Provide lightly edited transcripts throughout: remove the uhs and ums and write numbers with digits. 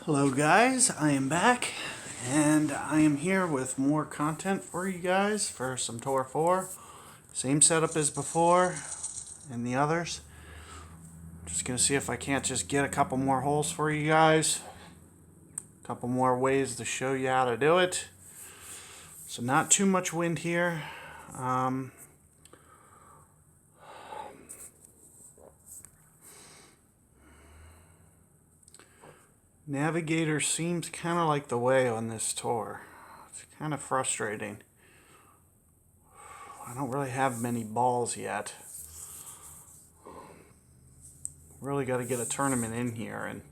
Hello guys, I am back and I am here with more content for you guys for some Tour 4. Same setup as before and the others. Just gonna see if I can't just get a couple more holes for you guys. A couple more ways to show you how to do it. So not too much wind here. Navigator seems kind of like the way on this tour. It's kind of frustrating. I don't really have many balls yet. Really got to get a tournament in here, and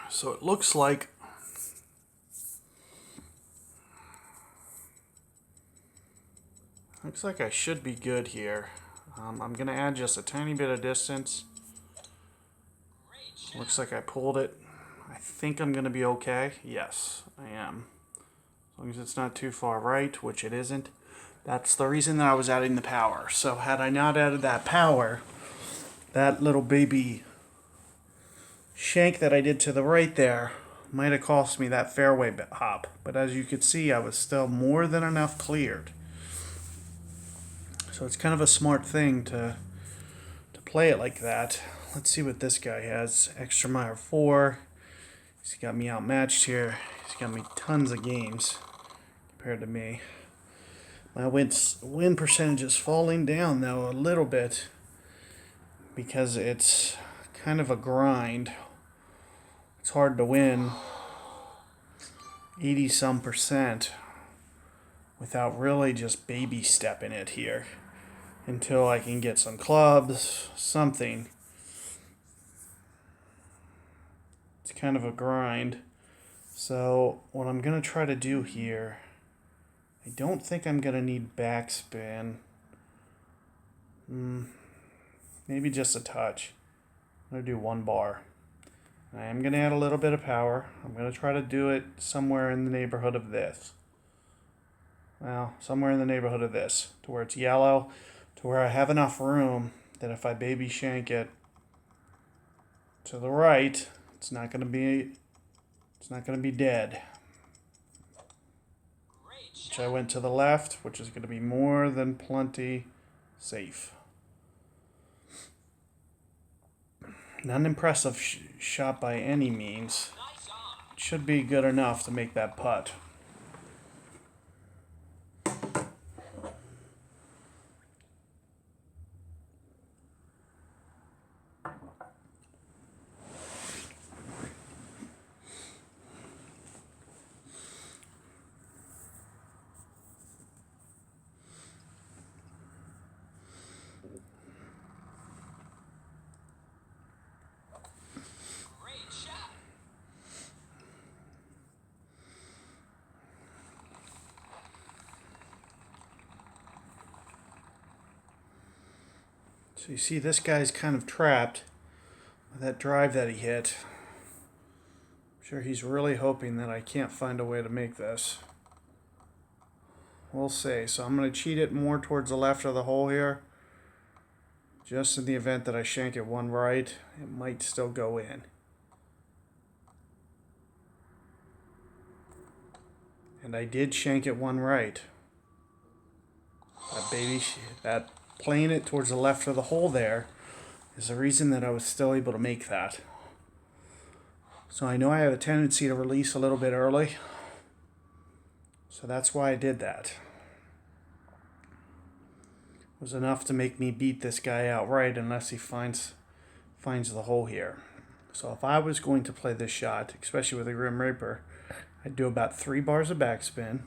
so it looks like I should be good here. I'm gonna add just a tiny bit of distance. Looks like I pulled it. I think I'm gonna be okay. Yes, I am. As long as it's not too far right, which it isn't. That's the reason that I was adding the power. So had I not added that power, that little baby shank that I did to the right there might have cost me that fairway hop. But as you could see, I was still more than enough cleared. So it's kind of a smart thing to play it like that. Let's see what this guy has. Extrameyer 4. He's got me outmatched here. He's got me tons of games compared to me. My win percentage is falling down though a little bit because it's kind of a grind. It's hard to win 80-some% without really just baby stepping it here until I can get some clubs, something. It's kind of a grind. So what I'm going to try to do here, I don't think I'm going to need backspin. Maybe just a touch. I'm going to do 1 bar. I am going to add a little bit of power. I'm going to try to do it somewhere in the neighborhood of this. Well, somewhere in the neighborhood of this, to where it's yellow, to where I have enough room that if I baby shank it to the right, it's not going to be dead. Which I went to the left, which is going to be more than plenty safe. Not an impressive shot by any means. It should be good enough to make that putt. So you see this guy's kind of trapped with that drive that he hit. I'm sure he's really hoping that I can't find a way to make this. We'll see. So I'm going to cheat it more towards the left of the hole here. Just in the event that I shank it 1 right, it might still go in. And I did shank it 1 right. That playing it towards the left of the hole there is the reason that I was still able to make that. So I know I have a tendency to release a little bit early. So that's why I did that. It was enough to make me beat this guy outright unless he finds the hole here. So if I was going to play this shot, especially with a Grim Reaper, I'd do about 3 bars of backspin.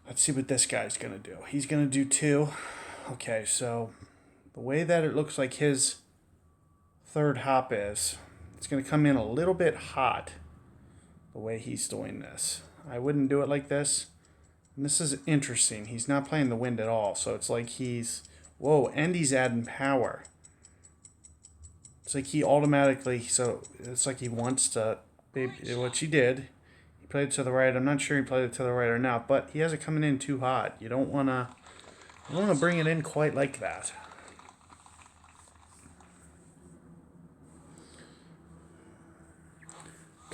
Let's see what this guy's going to do. He's going to do 2. Okay, so the way that it looks like his third hop is, it's going to come in a little bit hot the way he's doing this. I wouldn't do it like this. And this is interesting. He's not playing the wind at all. So it's like whoa, and he's adding power. It's like he automatically, so it's like he wants to, which he did. He played it to the right. I'm not sure he played it to the right or not, but he has it coming in too hot. You don't want to bring it in quite like that.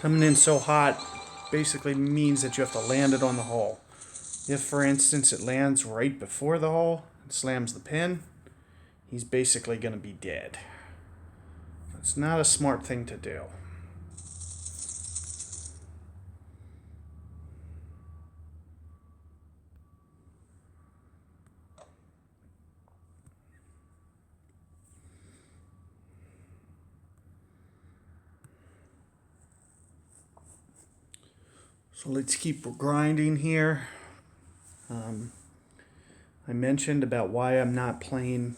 Coming in so hot basically means that you have to land it on the hole. If, for instance, it lands right before the hole and slams the pin, he's basically going to be dead. It's not a smart thing to do. So let's keep grinding here. I mentioned about why I'm not playing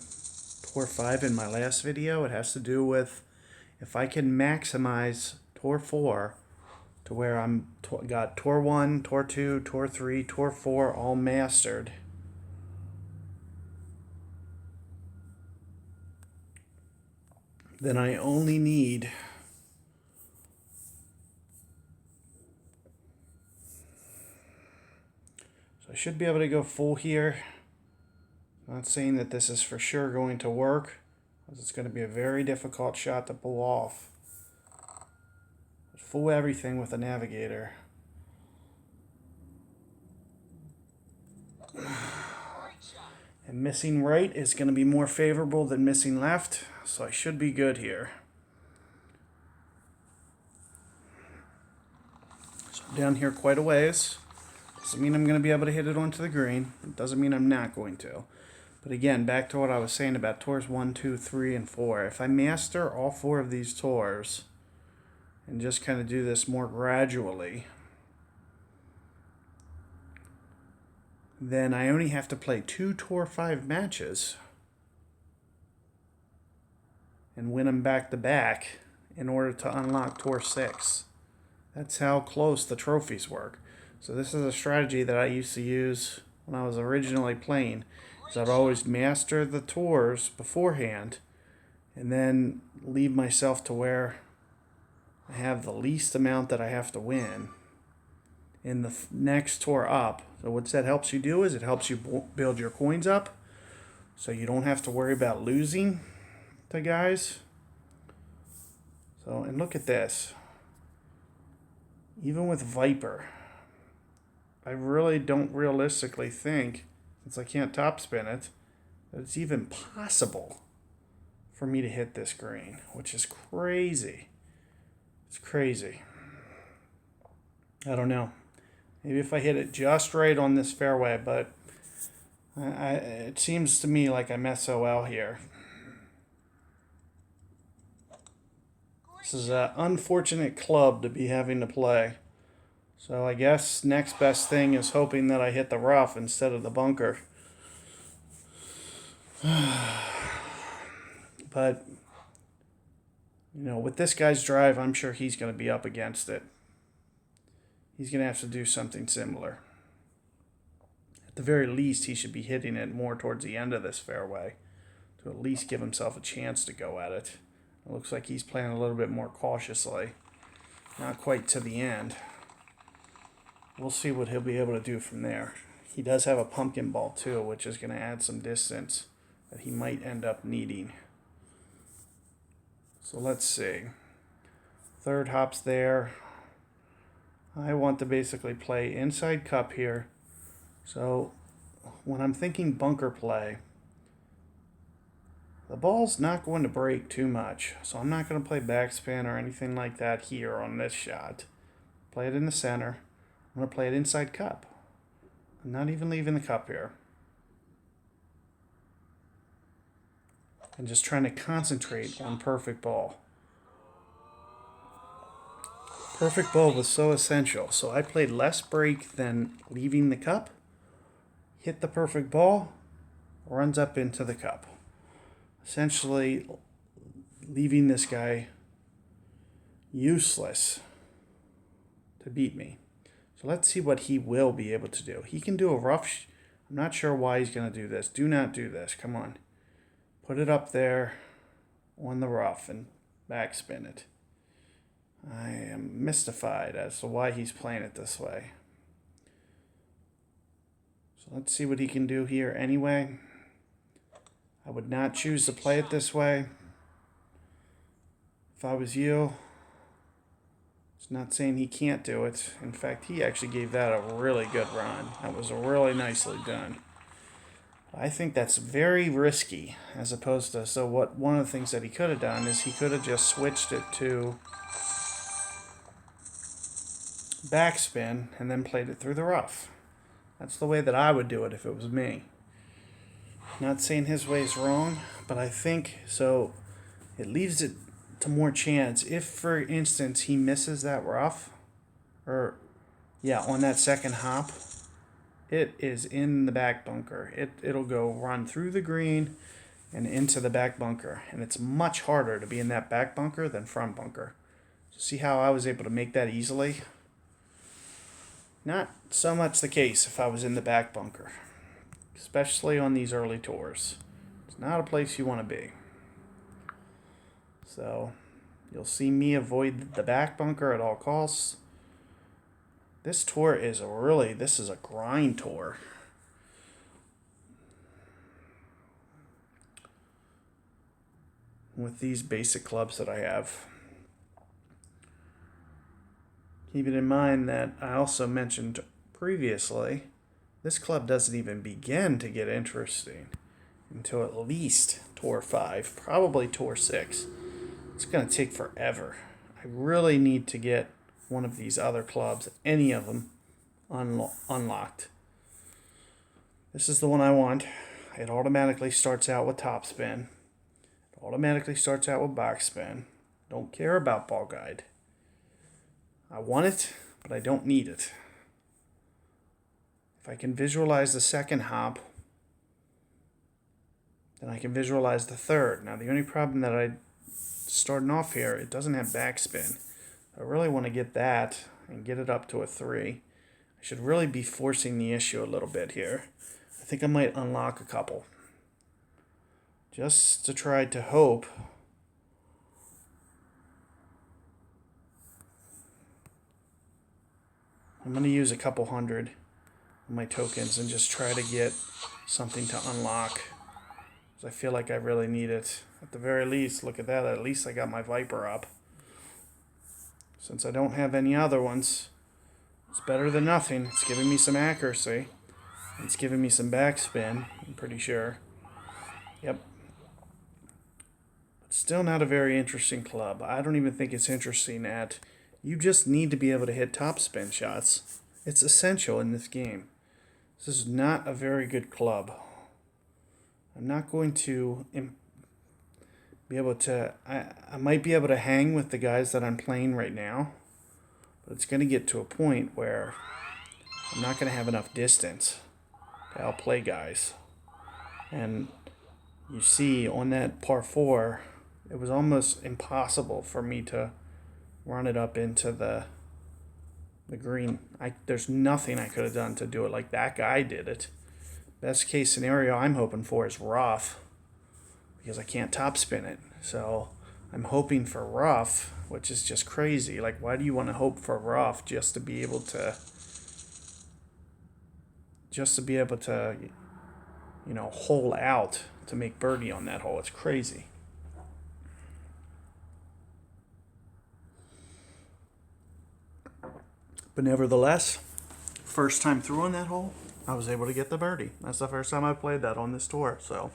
Tor 5 in my last video. It has to do with if I can maximize Tor 4 to where I'm got Tor 1, Tor 2, Tor 3, Tor 4 all mastered. Then I only need I should be able to go full here. Not saying that this is for sure going to work, because it's going to be a very difficult shot to pull off. But full everything with a navigator. And missing right is going to be more favorable than missing left, so I should be good here. So I'm down here quite a ways. Doesn't mean I'm going to be able to hit it onto the green. It doesn't mean I'm not going to. But again, back to what I was saying about Tors 1, 2, 3, and 4. If I master all 4 of these Tors and just kind of do this more gradually, then I only have to play 2 Tor 5 matches and win them back to back in order to unlock Tor 6. That's how close the trophies work. So this is a strategy that I used to use when I was originally playing. Is I'd always master the Tors beforehand and then leave myself to where I have the least amount that I have to win in the next Tor up. So what that helps you do is it helps you build your coins up so you don't have to worry about losing to guys. So, and look at this. Even with Viper, I really don't realistically think, since I can't topspin it, that it's even possible for me to hit this green, which is crazy. It's crazy. I don't know. Maybe if I hit it just right on this fairway, but it seems to me like I'm SOL here. This is an unfortunate club to be having to play. So I guess next best thing is hoping that I hit the rough instead of the bunker. But, you know, with this guy's drive, I'm sure he's going to be up against it. He's going to have to do something similar. At the very least, he should be hitting it more towards the end of this fairway to at least give himself a chance to go at it. It looks like he's playing a little bit more cautiously. Not quite to the end. We'll see what he'll be able to do from there. He does have a pumpkin ball too, which is going to add some distance that he might end up needing. So let's see. Third hop's there. I want to basically play inside cup here. So when I'm thinking bunker play, the ball's not going to break too much. So I'm not going to play backspin or anything like that here on this shot. Play it in the center. I'm going to play it inside cup. I'm not even leaving the cup here. And just trying to concentrate on perfect ball. Perfect ball was so essential. So I played less break than leaving the cup. Hit the perfect ball. Runs up into the cup. Essentially leaving this guy useless to beat me. So let's see what he will be able to do. He can do a rough... I'm not sure why he's going to do this. Do not do this. Come on. Put it up there on the rough and backspin it. I am mystified as to why he's playing it this way. So let's see what he can do here anyway. I would not choose to play it this way. If I was you, It's not saying he can't do it. In fact, he actually gave that a really good run. That was really nicely done. I think that's very risky as opposed to, so what one of the things that he could have done is he could have just switched it to backspin and then played it through the rough. That's the way that I would do it if it was me. Not saying his way is wrong, but I think so. It leaves it to more chance. If, for instance, he misses that rough, or yeah, on that second hop, it is in the back bunker. It'll go run through the green and into the back bunker, and it's much harder to be in that back bunker than front bunker. So see how I was able to make that easily? Not so much the case if I was in the back bunker, especially on these early tours. It's not a place you want to be. So you'll see me avoid the back bunker at all costs. This tour is this is a grind tour. With these basic clubs that I have. Keeping in mind that I also mentioned previously, this club doesn't even begin to get interesting until at least Tour 5, probably Tour 6. It's going to take forever. I really need to get one of these other clubs, any of them, unlocked. This is the one I want. It automatically starts out with topspin. It automatically starts out with backspin. Don't care about ball guide. I want it, but I don't need it. If I can visualize the second hop, then I can visualize the third. Now the only problem that starting off here, it doesn't have backspin. I really want to get that and get it up to a 3. I should really be forcing the issue a little bit here. I think I might unlock a couple. Just to try to hope I'm going to use a couple hundred of my tokens and just try to get something to unlock. Because I feel like I really need it. At the very least, look at that. At least I got my Viper up. Since I don't have any other ones, it's better than nothing. It's giving me some accuracy. It's giving me some backspin, I'm pretty sure. Yep. But still not a very interesting club. I don't even think it's interesting at... You just need to be able to hit topspin shots. It's essential in this game. This is not a very good club. I'm not going to be able to... I might be able to hang with the guys that I'm playing right now. But it's going to get to a point where I'm not going to have enough distance to outplay guys. And you see on that par 4, it was almost impossible for me to run it up into the green. There's nothing I could have done to do it like that guy did it. Best case scenario I'm hoping for is rough, because I can't topspin it. So I'm hoping for rough, which is just crazy. Like, why do you want to hope for rough just to be able to hole out to make birdie on that hole? It's crazy. But nevertheless, first time through on that hole, I was able to get the birdie. That's the first time I played that on this tour, so.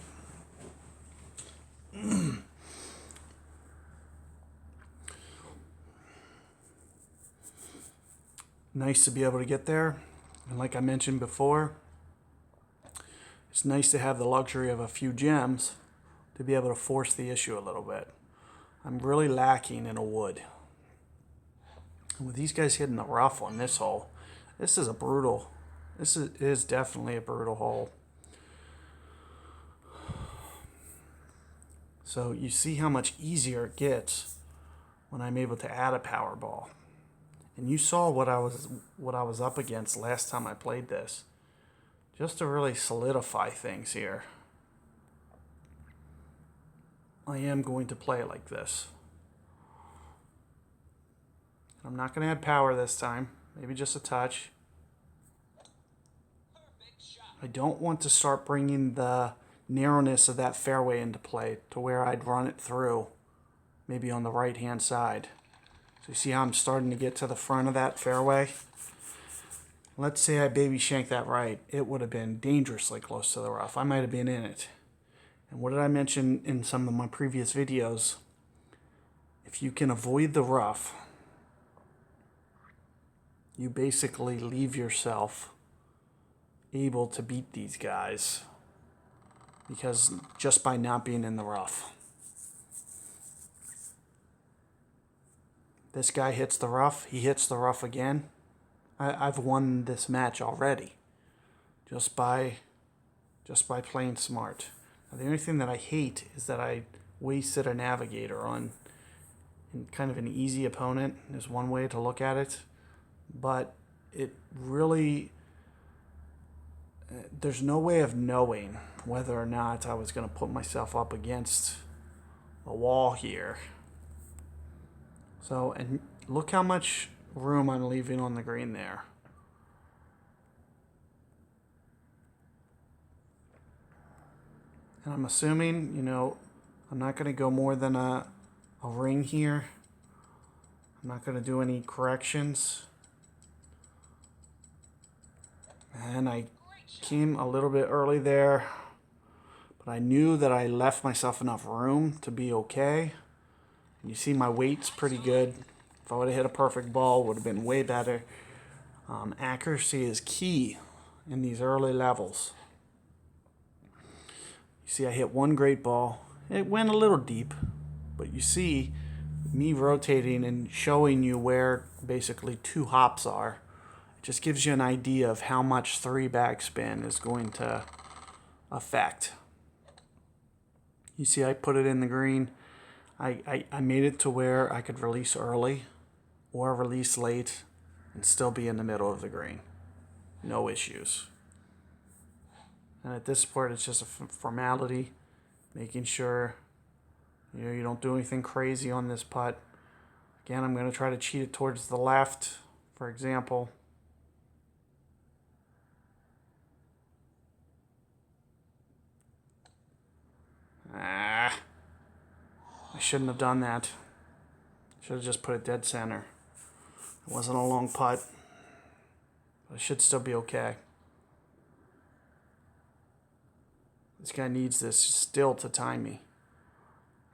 Nice to be able to get there. And like I mentioned before, it's nice to have the luxury of a few gems to be able to force the issue a little bit. I'm really lacking in a wood. And with these guys hitting the rough on this hole, this is definitely a brutal hole. So you see how much easier it gets when I'm able to add a power ball. And you saw what I was up against last time I played this. Just to really solidify things here, I am going to play it like this. I'm not going to add power this time. Maybe just a touch. I don't want to start bringing the narrowness of that fairway into play to where I'd run it through, maybe on the right-hand side. you see how I'm starting to get to the front of that fairway? Let's say I baby shanked that right. It would have been dangerously close to the rough. I might have been in it. And what did I mention in some of my previous videos? If you can avoid the rough, you basically leave yourself able to beat these guys, because just by not being in the rough. This guy hits the rough, he hits the rough again. I've won this match already just by playing smart. Now, the only thing that I hate is that I wasted a navigator on kind of an easy opponent, is one way to look at it. But it really, there's no way of knowing whether or not I was going to put myself up against a wall here. So, and look how much room I'm leaving on the green there. And I'm assuming, you know, I'm not going to go more than a ring here. I'm not going to do any corrections. And I came a little bit early there, but I knew that I left myself enough room to be okay. You see my weight's pretty good. If I would have hit a perfect ball, it would have been way better. Accuracy is key in these early levels. You see I hit one great ball. It went a little deep, but you see me rotating and showing you where basically 2 hops are. It just gives you an idea of how much 3 backspin is going to affect. You see I put it in the green. I made it to where I could release early or release late and still be in the middle of the green. No issues. And at this point, it's just a formality, making sure you don't do anything crazy on this putt. Again, I'm going to try to cheat it towards the left, for example. I shouldn't have done that. Should have just put it dead center. It wasn't a long putt, but it should still be okay. This guy needs this still to time me.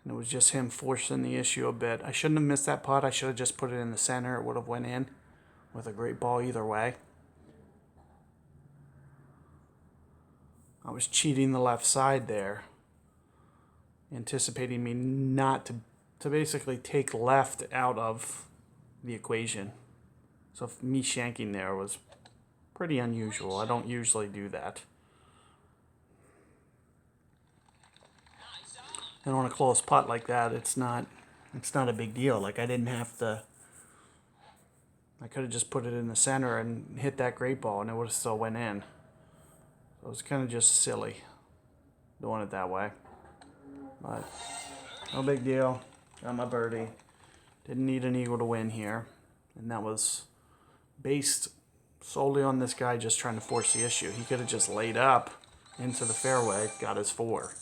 And it was just him forcing the issue a bit. I shouldn't have missed that putt. I should have just put it in the center. It would have went in with a great ball either way. I was cheating the left side there, anticipating me not to basically take left out of the equation. So me shanking there was pretty unusual. I don't usually do that. And on a close putt like that, it's not a big deal. Like, I didn't have to. I could have just put it in the center and hit that great ball, and it would have still went in. So it was kind of just silly doing it that way. But no big deal. Got my birdie. Didn't need an eagle to win here, and that was based solely on this guy just trying to force the issue. He could have just laid up into the fairway, got his 4.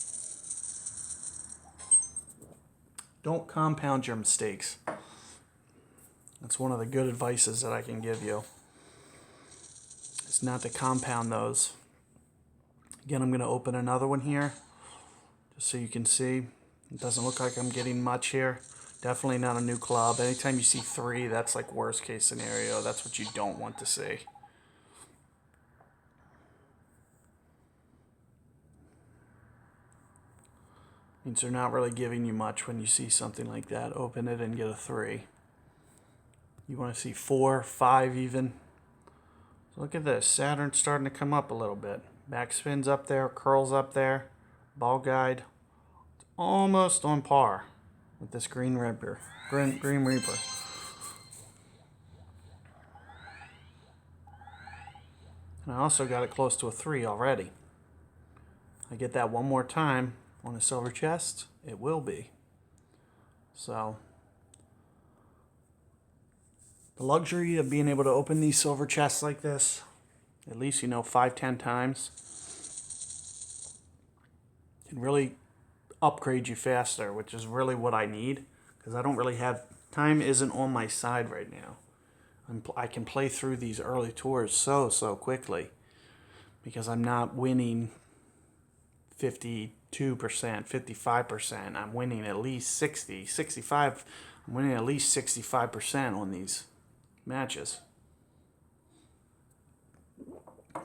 Don't compound your mistakes. That's one of the good advices that I can give you. It's not to compound those. Again, I'm going to open another one here, just so you can see. It doesn't look like I'm getting much here. Definitely not a new club. Anytime you see 3, that's like worst case scenario. That's what you don't want to see. Means they're not really giving you much when you see something like that. Open it and get a 3. You want to see 4, 5 even. So look at this. Saturn's starting to come up a little bit. Backspin's up there, curls up there. Ball guide. It's almost on par with this Green Reaper. Green Reaper. And I also got it close to a 3 already. I get that one more time on a silver chest, it will be. So the luxury of being able to open these silver chests like this, at least 5-10 times, can really upgrade you faster, which is really what I need, because I don't really have Time isn't on my side right now. I can play through these early tours so quickly because I'm not winning 52%, 55%. I'm winning at least 60, 65. I'm winning at least 65% on these matches,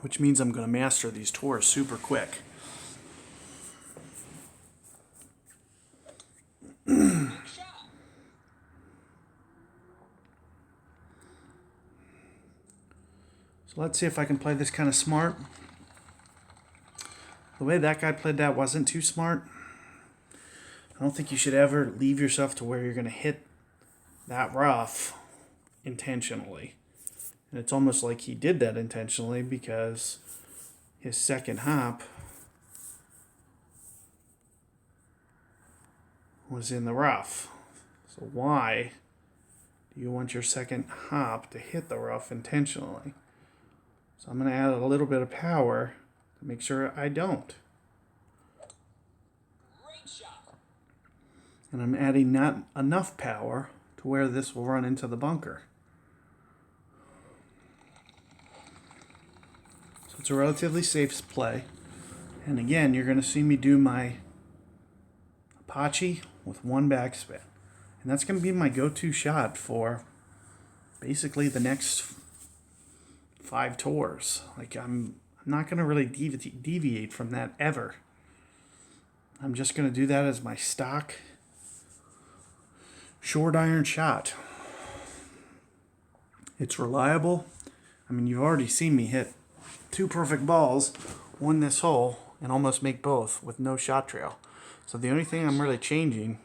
which means I'm going to master these tours super quick. So let's see if I can play this kind of smart. The way that guy played that wasn't too smart. I don't think you should ever leave yourself to where you're going to hit that rough intentionally. And it's almost like he did that intentionally because his second hop was in the rough. So why do you want your second hop to hit the rough intentionally? So I'm going to add a little bit of power to make sure I don't. And I'm adding not enough power to where this will run into the bunker. So it's a relatively safe play. And again, you're going to see me do my Apache with one backspin. And that's going to be my go-to shot for basically the next 5 tours. Like I'm not going to really deviate from that ever. I'm just going to do that as my stock short iron shot. It's reliable. I mean, you've already seen me hit 2 perfect balls on this hole and almost make both with no shot trail. So the only thing I'm really changing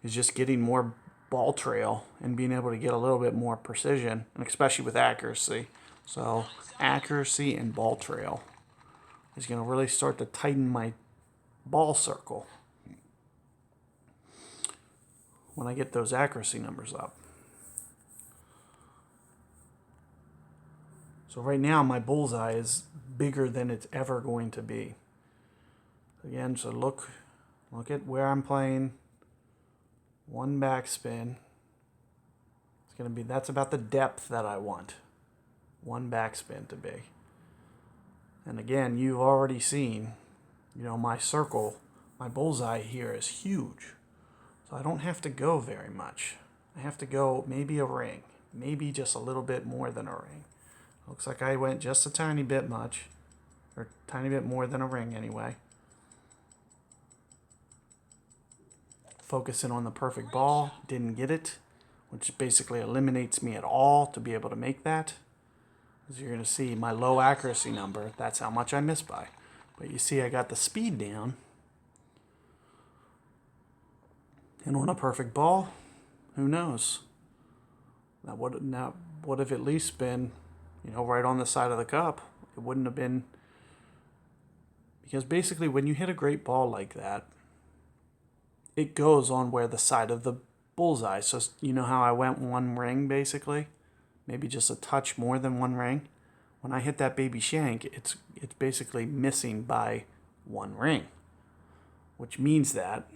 is just getting more ball trail and being able to get a little bit more precision, and especially with accuracy. So accuracy and ball trail is going to really start to tighten my ball circle when I get those accuracy numbers up. So right now my bullseye is bigger than it's ever going to be. Again, so look at where I'm playing. One backspin. It's going to be, that's about the depth that I want one backspin to be. And again, you've already seen, my circle, my bullseye here is huge. So I don't have to go very much. I have to go maybe a ring, maybe just a little bit more than a ring. Looks like I went just a tiny bit much, or tiny bit more than a ring anyway. Focusing on the perfect ball, didn't get it, which basically eliminates me at all to be able to make that. As you're going to see, my low accuracy number, that's how much I missed by. But you see I got the speed down. And on a perfect ball, who knows? That would have at least been, right on the side of the cup. It wouldn't have been, because basically when you hit a great ball like that, it goes on where the side of the bullseye. So you know how I went one ring basically? Maybe just a touch more than one ring. When I hit that baby shank, it's basically missing by one ring. Which means that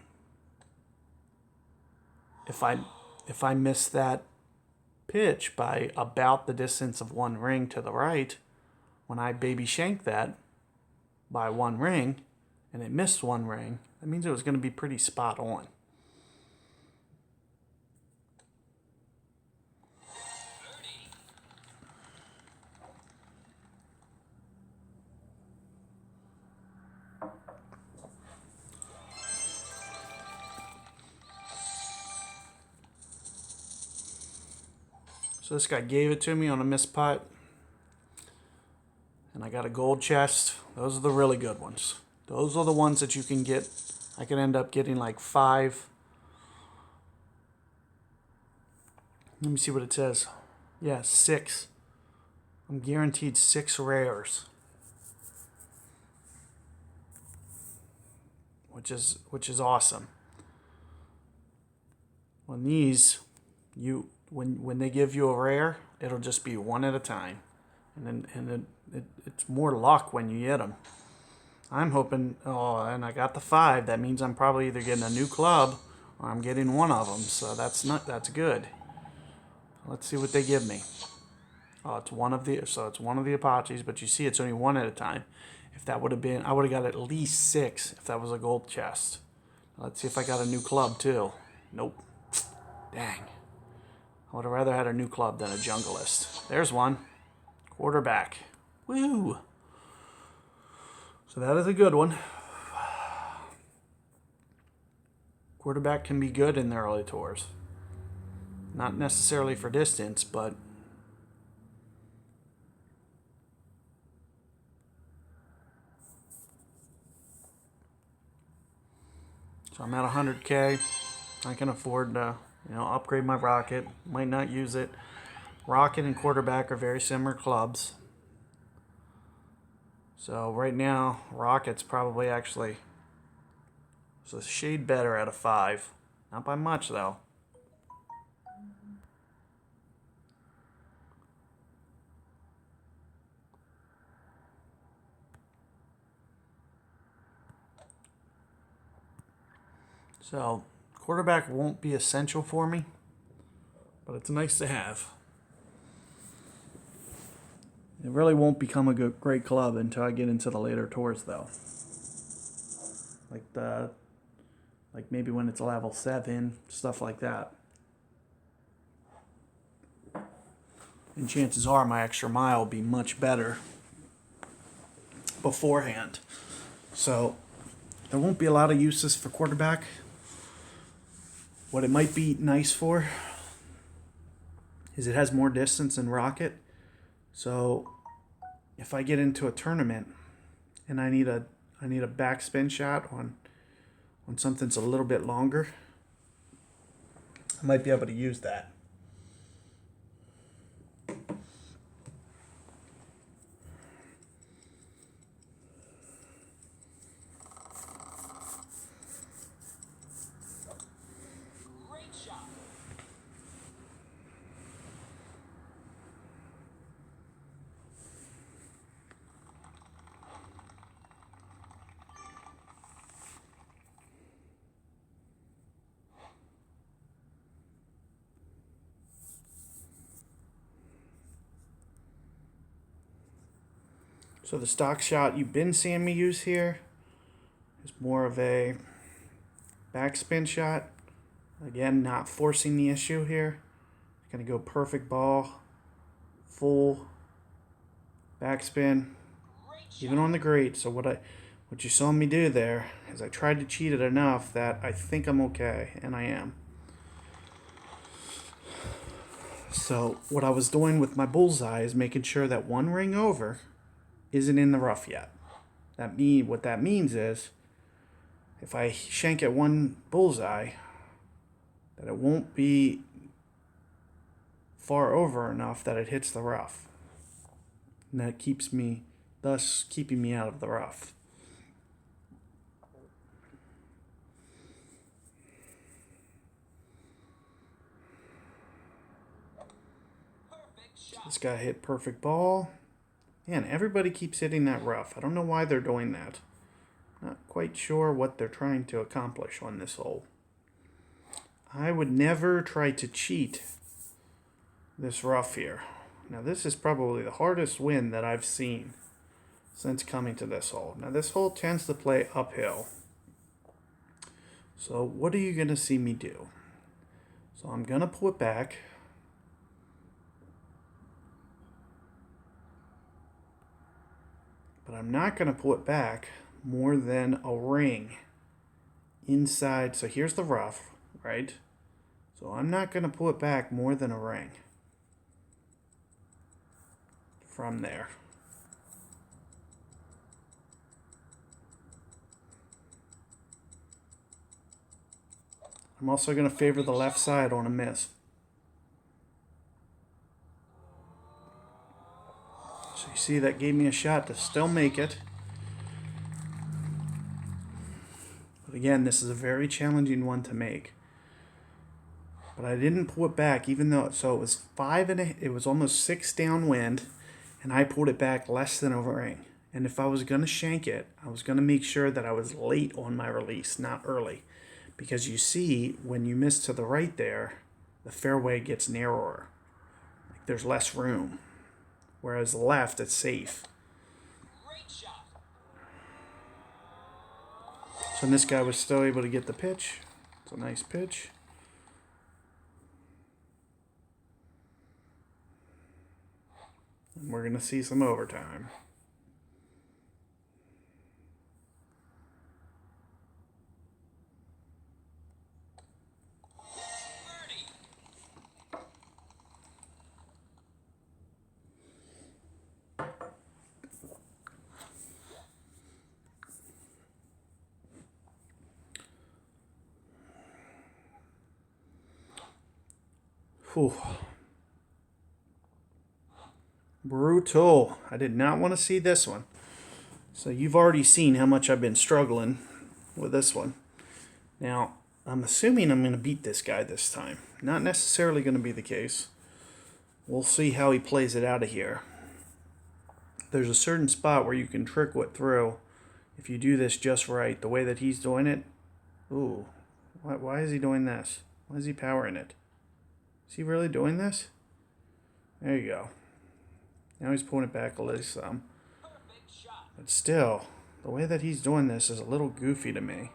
if I miss that pitch by about the distance of one ring to the right, when I baby shank that by one ring and it missed one ring, that means it was going to be pretty spot on. So this guy gave it to me on a missed putt. And I got a gold chest. Those are the really good ones. Those are the ones that you can get. I can end up getting like 5. Let me see what it says. Yeah, 6. I'm guaranteed 6 rares. Which is awesome. On these, when they give you a rare, it'll just be one at a time, and then it's more luck when you get them. I'm hoping. Oh, and I got the 5. That means I'm probably either getting a new club I'm getting one of them, so that's good. Let's see what they give me. Oh, it's one of the Apaches, but you see it's only one at a time. If that would have been, I would have got at least 6 if that was a gold chest. Let's see if I got a new club too. Nope. Dang. I would have rather had a new club than a junglist. There's one. Quarterback. Woo! So that is a good one. Quarterback can be good in the early tours. Not necessarily for distance, but so I'm at 100K. I can afford to, upgrade my rocket. Might not use it. Rocket and quarterback are very similar clubs. So right now, rocket's probably actually a shade better at a 5. Not by much though. So quarterback won't be essential for me, but it's nice to have. It really won't become a great club until I get into the later tours, though. Like maybe when it's level 7, stuff like that. And chances are my extra mile will be much better beforehand. So there won't be a lot of uses for quarterback. What it might be nice for is it has more distance than rocket. So if I get into a tournament and I need a backspin shot on something that's a little bit longer, I might be able to use that. So the stock shot you've been seeing me use here is more of a backspin shot. Again, not forcing the issue here. Gonna go perfect ball, full backspin, even on the grate. So what you saw me do there is I tried to cheat it enough that I think I'm okay, and I am. So what I was doing with my bullseye is making sure that one ring over isn't in the rough yet. What that means is if I shank at one bullseye, that it won't be far over enough that it hits the rough. And that thus keeping me out of the rough. This guy hit perfect ball. Man, everybody keeps hitting that rough. I don't know why they're doing that. Not quite sure what they're trying to accomplish on this hole. I would never try to cheat this rough here. Now this is probably the hardest wind that I've seen since coming to this hole. Now this hole tends to play uphill. So what are you going to see me do? So I'm going to pull it back. But I'm not going to pull it back more than a ring inside. So here's the rough, right? So I'm not going to pull it back more than a ring from there. I'm also going to favor the left side on a miss. So you see that gave me a shot to still make it. But again, this is a very challenging one to make. But I didn't pull it back, even though, so it was it was almost 6 downwind, and I pulled it back less than a ring. And if I was going to shank it, I was going to make sure that I was late on my release, not early. because you see when you miss to the right there, the fairway gets narrower. Like there's less room. Whereas the left, it's safe. So this guy was still able to get the pitch. It's a nice pitch. And we're going to see some overtime. Whew. Brutal. I did not want to see this one. So you've already seen how much I've been struggling with this one. Now, I'm assuming I'm going to beat this guy this time. Not necessarily going to be the case. We'll see how he plays it out of here. There's a certain spot where you can trick what through if you do this just right. The way that he's doing it. Ooh. Why is he doing this? Why is he powering it? Is he really doing this? There you go. Now he's pulling it back a little some. But still, the way that he's doing this is a little goofy to me.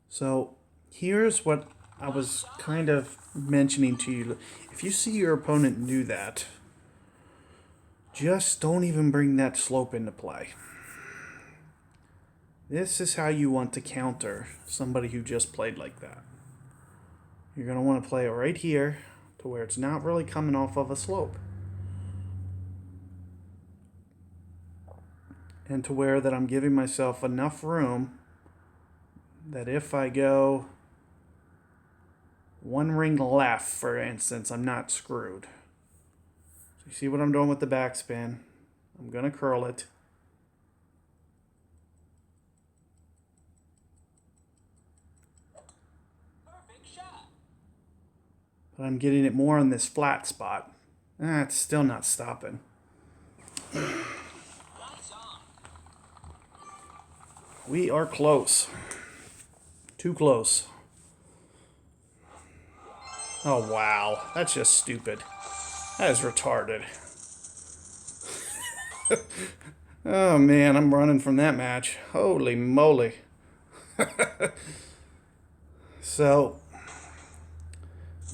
So here's what I was kind of mentioning to you. If you see your opponent do that, just don't even bring that slope into play. This is how you want to counter somebody who just played like that. You're going to want to play it right here to where it's not really coming off of a slope. And to where that I'm giving myself enough room that if I go one ring left, for instance, I'm not screwed. So you see what I'm doing with the backspin? I'm going to curl it. But I'm getting it more on this flat spot. It's still not stopping. We are close. Too close. Oh, wow. That's just stupid. That is retarded. Oh, man, I'm running from that match. Holy moly. So,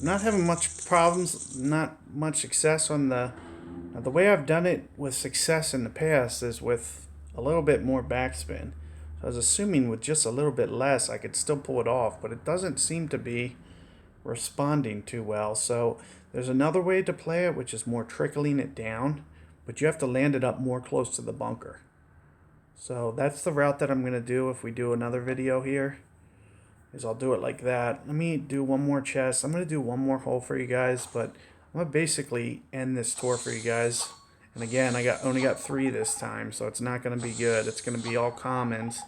not having much problems, not much success on the way I've done it with success in the past is with a little bit more backspin. So I was assuming with just a little bit less I could still pull it off, but it doesn't seem to be responding too well. So there's another way to play it, which is more trickling it down, but you have to land it up more close to the bunker. So that's the route that I'm going to do if we do another video here. Is I'll do it like that. Let me do one more chest. I'm going to do one more hole for you guys, but I'm going to basically end this tour for you guys. And again, I only got 3 this time, so it's not going to be good. It's going to be all commons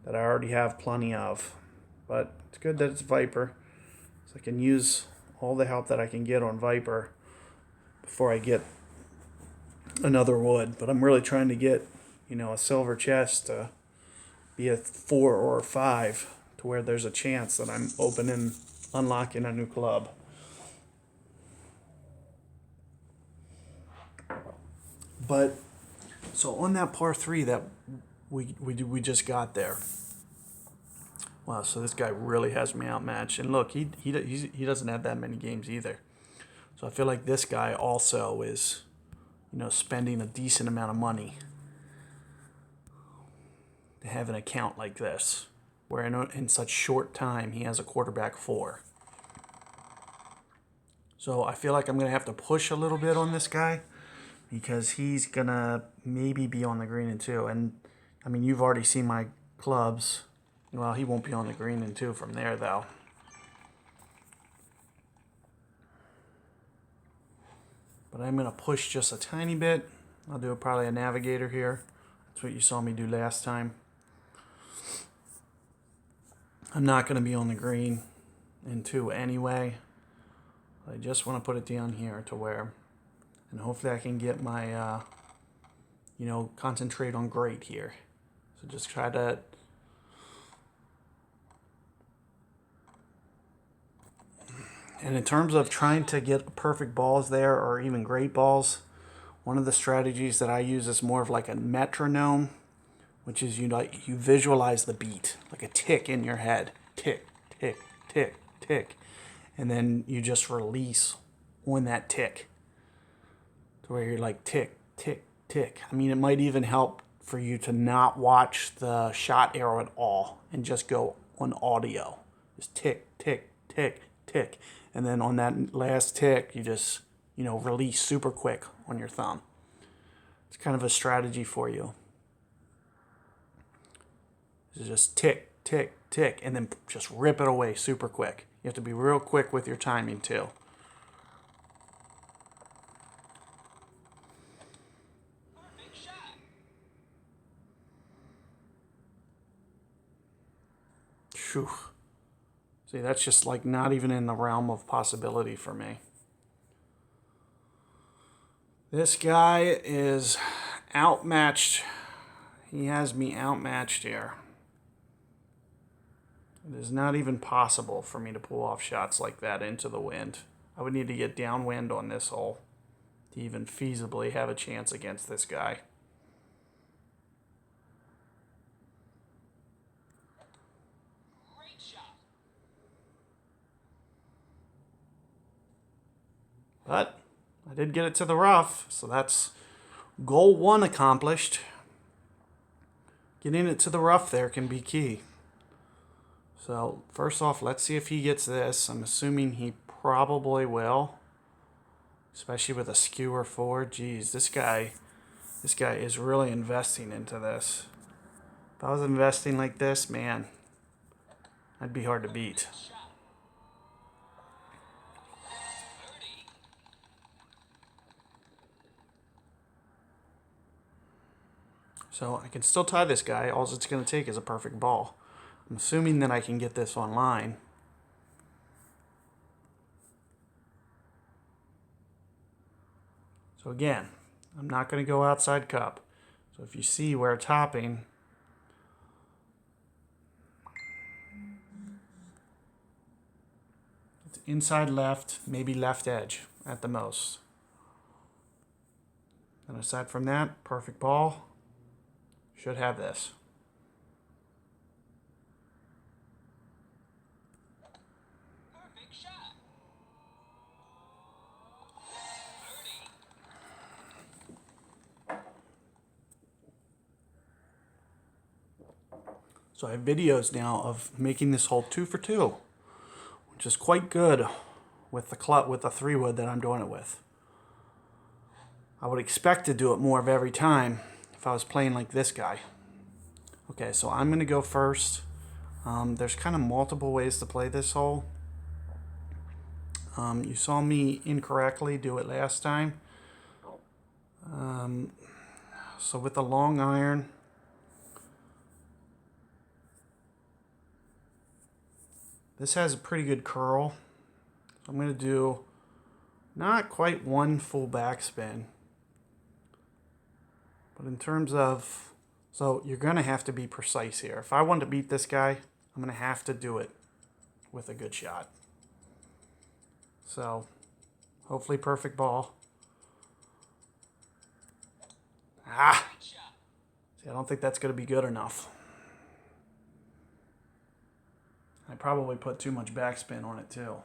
that I already have plenty of. But it's good that it's Viper, so I can use all the help that I can get on Viper before I get another wood. But I'm really trying to get, a silver chest to be a 4 or a 5. To where there's a chance that I'm unlocking a new club. But so on that par 3 that we just got there. Wow, so this guy really has me outmatched. And look, he doesn't have that many games either. So I feel like this guy also is, spending a decent amount of money to have an account like this, where in such short time he has a quarterback 4. So I feel like I'm going to have to push a little bit on this guy because he's going to maybe be on the green in 2. And, I mean, you've already seen my clubs. Well, he won't be on the green in 2 from there, though. But I'm going to push just a tiny bit. I'll do probably a navigator here. That's what you saw me do last time. I'm not going to be on the green in 2 anyway. I just want to put it down here to where, and hopefully I can get my, concentrate on great here. So just try to And in terms of trying to get perfect balls there, or even great balls, one of the strategies that I use is more of like a metronome, which is you visualize the beat, like a tick in your head. Tick, tick, tick, tick. And then you just release on that tick. To where you're like tick, tick, tick. I mean, it might even help for you to not watch the shot arrow at all and just go on audio. Just tick, tick, tick, tick. And then on that last tick, you just, release super quick on your thumb. It's kind of a strategy for you. It's just tick, tick, tick, and then just rip it away super quick. You have to be real quick with your timing too. Phew. See, that's just like not even in the realm of possibility for me. This guy is outmatched. He has me outmatched here. It is not even possible for me to pull off shots like that into the wind. I would need to get downwind on this hole to even feasibly have a chance against this guy. But I did get it to the rough, so that's goal 1 accomplished. Getting it to the rough there can be key. So first off, let's see if he gets this. I'm assuming he probably will, especially with a skewer forward. Geez, this guy is really investing into this. If I was investing like this, man, I'd be hard to beat. So I can still tie this guy. All it's going to take is a perfect ball. I'm assuming that I can get this online. So again, I'm not going to go outside cup. So if you see where topping, it's inside left, maybe left edge at the most. And aside from that, perfect ball. Should have this. Perfect shot. So I have videos now of making this hole 2 for 2, which is quite good with the 3-wood that I'm doing it with. I would expect to do it more of every time if I was playing like this guy. Okay, so I'm going to go first. There's kind of multiple ways to play this hole. You saw me incorrectly do it last time. So with the long iron, this has a pretty good curl. So I'm going to do not quite one full backspin. But in terms of, so you're going to have to be precise here. If I want to beat this guy, I'm going to have to do it with a good shot. So hopefully perfect ball. See, I don't think that's going to be good enough. I probably put too much backspin on it too.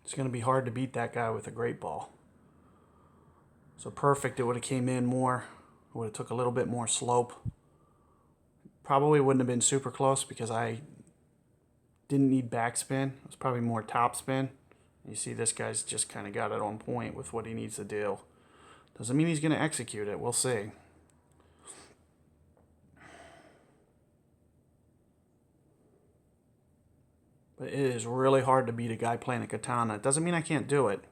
It's going to be hard to beat that guy with a great ball. So perfect, it would have came in more. It would have took a little bit more slope. Probably wouldn't have been super close because I didn't need backspin. It was probably more topspin. You see this guy's just kind of got it on point with what he needs to do. Doesn't mean he's going to execute it. We'll see. But it is really hard to beat a guy playing a katana. It doesn't mean I can't do it.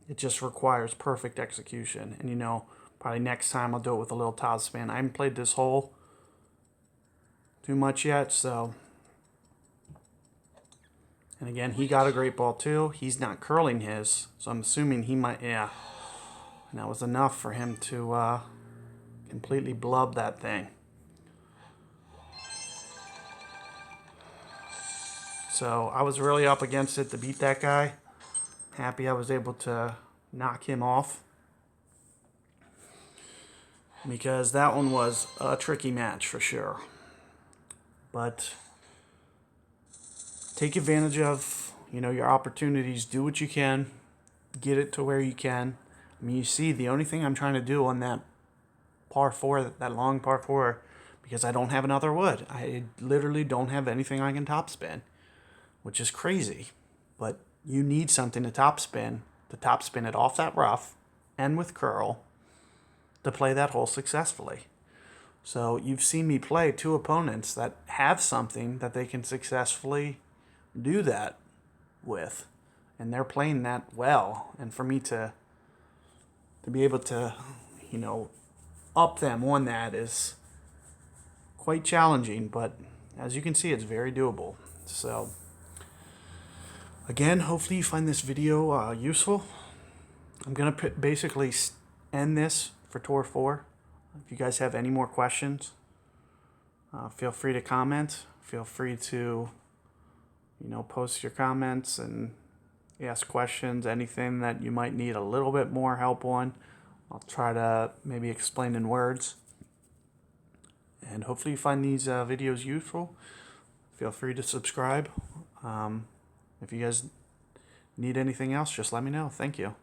It just requires perfect execution. And probably next time I'll do it with a little topspin. I haven't played this hole too much yet, so. And again, he got a great ball too. He's not curling his, so I'm assuming he might, yeah. And that was enough for him to completely blub that thing. So I was really up against it to beat that guy. Happy I was able to knock him off, because that one was a tricky match for sure. But take advantage of, your opportunities. Do what you can. Get it to where you can. I mean, you see, the only thing I'm trying to do on that par 4, that long par 4, because I don't have another wood. I literally don't have anything I can topspin, which is crazy. But you need something to topspin it off that rough and with curl to play that hole successfully. So you've seen me play 2 opponents that have something that they can successfully do that with, and they're playing that well. And for me to be able to, up them on that is quite challenging, but as you can see, it's very doable. So again, hopefully you find this video useful. I'm going to basically end this for Tour 4. If you guys have any more questions, feel free to comment. Feel free to, post your comments and ask questions, anything that you might need a little bit more help on. I'll try to maybe explain in words. And hopefully you find these videos useful. Feel free to subscribe. If you guys need anything else, just let me know. Thank you.